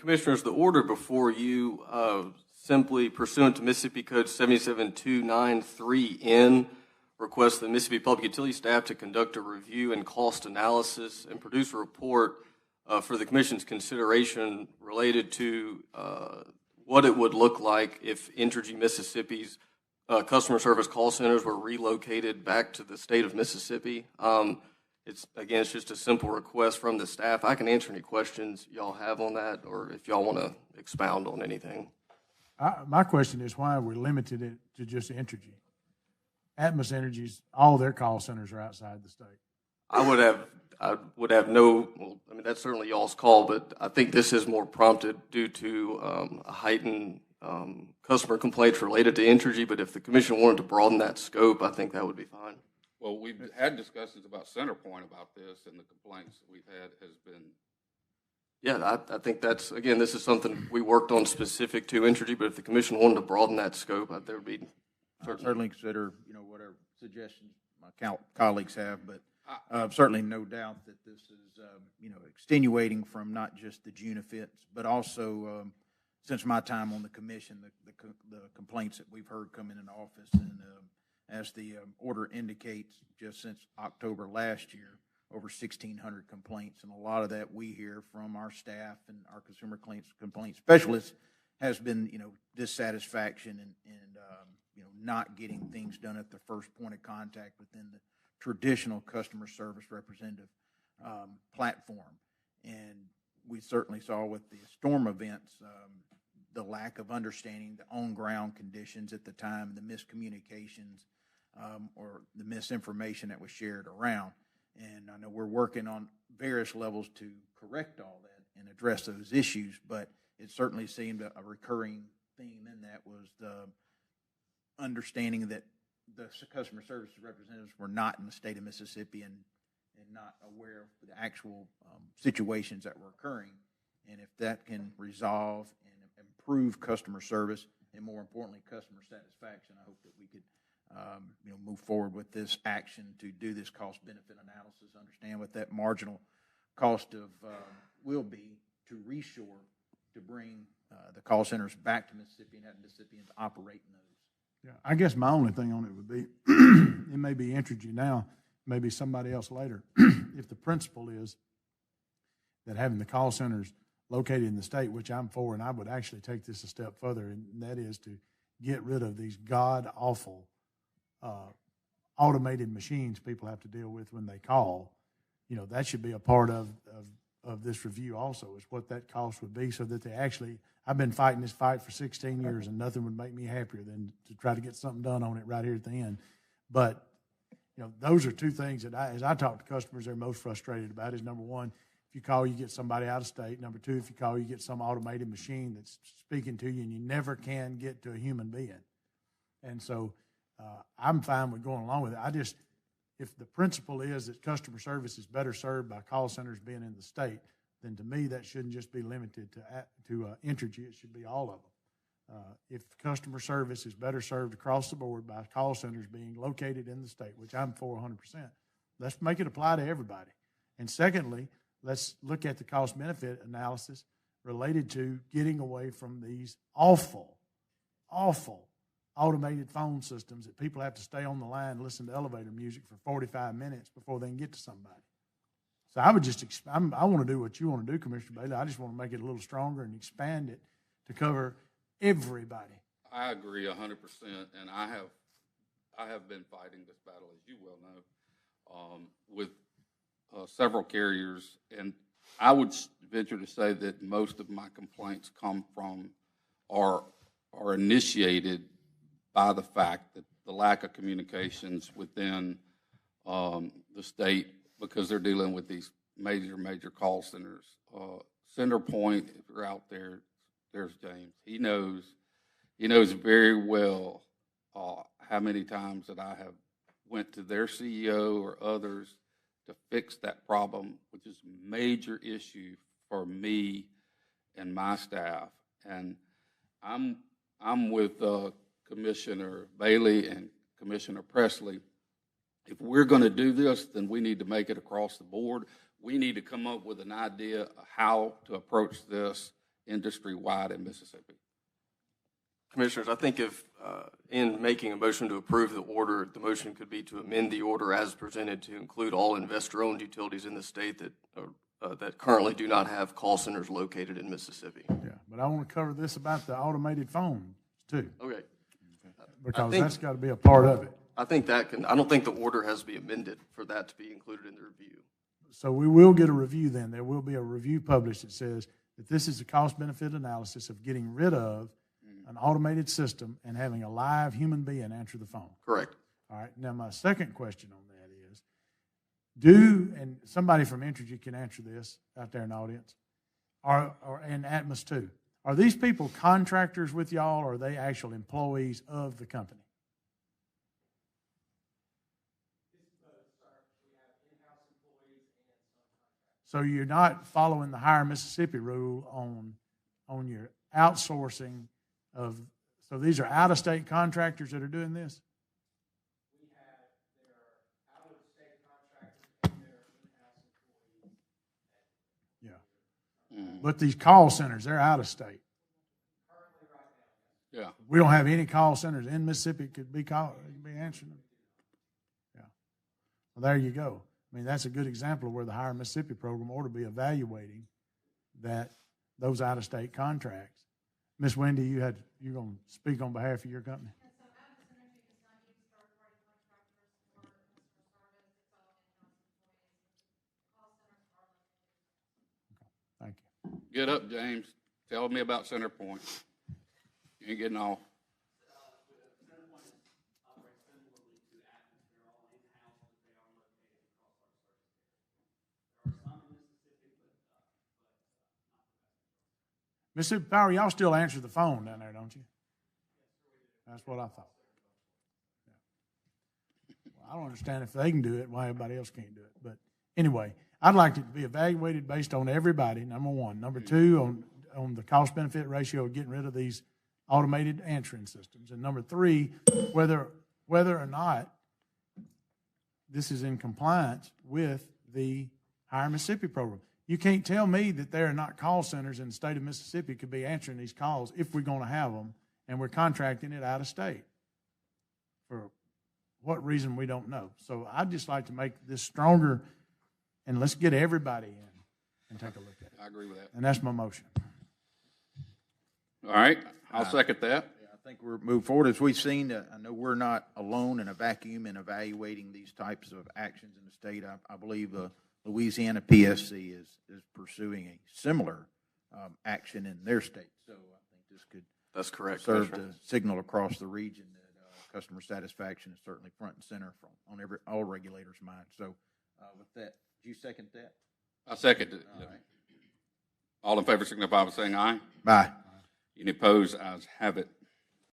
Commissioners, the order before you simply pursuant to Mississippi Code 77293N requests the Mississippi Public Utility staff to conduct a review and cost analysis and produce a report for the Commission's consideration related to what it would look like if Entergy Mississippi's customer service call centers were relocated back to the state of Mississippi. It's just a simple request from the staff. I can answer any questions y'all have on that, or if y'all want to expound on anything. My question is, why are we limited it to just Entergy? Atmos Energy's, all their call centers are outside the state. I would have no, well, I mean, that's certainly y'all's call, but I think this is more prompted due to a heightened customer complaints related to Entergy, but if the Commission wanted to broaden that scope, I think that would be fine. Well, we've had discussions about CenterPoint about this, and the complaints that we've had has been. Yeah, I think that's, again, this is something we worked on specific to Entergy, but if the Commission wanted to broaden that scope, there would be certainly consider, whatever suggestions my colleagues have, but certainly no doubt that this is, extenuating from not just the Junifits, but also since my time on the Commission, the complaints that we've heard come in office, and as the order indicates, just since October last year, over 1,600 complaints, and a lot of that we hear from our staff and our consumer complaint specialists has been, dissatisfaction and not getting things done at the first point of contact within the traditional customer service representative platform. And we certainly saw with the storm events the lack of understanding the on-ground conditions at the time, the miscommunications or the misinformation that was shared around. And I know we're working on various levels to correct all that and address those issues, but it certainly seemed a recurring theme in that was the understanding that the customer service representatives were not in the state of Mississippi and not aware of the actual situations that were occurring. And if that can resolve and improve customer service and, more importantly, customer satisfaction, I hope that we could move forward with this action to do this cost-benefit analysis, understand what that marginal cost of will be to reshore, to bring the call centers back to Mississippi and have Mississippians operate in those. Yeah, I guess my only thing on it would be, it may be Entergy now, maybe somebody else later. If the principle is that having the call centers located in the state, which I'm for, and I would actually take this a step further, and that is to get rid of these god-awful automated machines people have to deal with when they call. That should be a part of this review also, is what that cost would be, so that they actually, I've been fighting this fight for 16 years, and nothing would make me happier than to try to get something done on it right here at the end. But, those are two things that as I talk to customers, they're most frustrated about is, number one, if you call, you get somebody out of state. Number two, if you call, you get some automated machine that's speaking to you, and you never can get to a human being. And so I'm fine with going along with it. If the principle is that customer service is better served by call centers being in the state, then to me that shouldn't just be limited to Entergy. It should be all of them. If customer service is better served across the board by call centers being located in the state, which I'm for 100%, let's make it apply to everybody. And secondly, let's look at the cost-benefit analysis related to getting away from these awful automated phone systems that people have to stay on the line and listen to elevator music for 45 minutes before they can get to somebody. So I would I want to do what you want to do, Commissioner Bailey. I just want to make it a little stronger and expand it to cover everybody. I agree 100%, and I have been fighting this battle, as you well know, with several carriers, and I would venture to say that most of my complaints come from are initiated by the fact that the lack of communications within the state, because they're dealing with these major call centers. CenterPoint, if you're out there, there's James. He knows very well how many times that I have went to their CEO or others to fix that problem, which is a major issue for me and my staff. And I'm with Commissioner Bailey and Commissioner Presley. If we're going to do this, then we need to make it across the board. We need to come up with an idea of how to approach this industry-wide in Mississippi. Commissioners, I think if, in making a motion to approve the order, the motion could be to amend the order as presented to include all investor-owned utilities in the state that currently do not have call centers located in Mississippi. Yeah, but I want to cover this about the automated phones too, Okay. because that's got to be a part of it. I think I don't think the order has to be amended for that to be included in the review. So we will get a review then. There will be a review published that says that this is a cost-benefit analysis of getting rid of an automated system and having a live human being answer the phone. Correct. All right. Now, my second question on that is, and somebody from Entergy can answer this out there in the audience, and Atmos too, are these people contractors with y'all, or are they actual employees of the company? So you're not following the Hire Mississippi rule on your outsourcing of, so these are out-of-state contractors that are doing this? There are out-of-state contractors and there are in-house employees. Yeah. But these call centers, they're out-of-state. Currently right now. Yeah. We don't have any call centers in Mississippi could be answering them. Yeah. Well, there you go. I mean, that's a good example of where the Hire Mississippi program ought to be evaluating those out-of-state contracts. Miss Wendy, you're going to speak on behalf of your company? So Atmos Energy does not use third-party contractors or customer service. It's all in-house employees. Call centers are Thank you. Get up, James. Tell me about CenterPoint. You ain't getting off. Mississippi Power, y'all still answer the phone down there, don't you? That's what I thought. Yeah. Well, I don't understand if they can do it, why everybody else can't do it. But anyway, I'd like it to be evaluated based on everybody, number one. Number two, on the cost-benefit ratio of getting rid of these automated answering systems. And number three, whether or not this is in compliance with the Hire Mississippi program. You can't tell me that there are not call centers in the state of Mississippi could be answering these calls if we're going to have them, and we're contracting it out of state. For what reason, we don't know. So I'd just like to make this stronger, and let's get everybody in and take a look at it. I agree with that. And that's my motion. All right. I'll second that. Yeah, I think we're moving forward. As we've seen, I know we're not alone in a vacuum in evaluating these types of actions in the state. I believe Louisiana PSC is pursuing a similar action in their state. So I think this could That's correct, serve Commissioner. to signal across the region that customer satisfaction is certainly front and center on all regulators' minds. So with that, do you second that? I second it. All right. All in favor signify by saying aye. Bye. Any opposed? Ayes have it.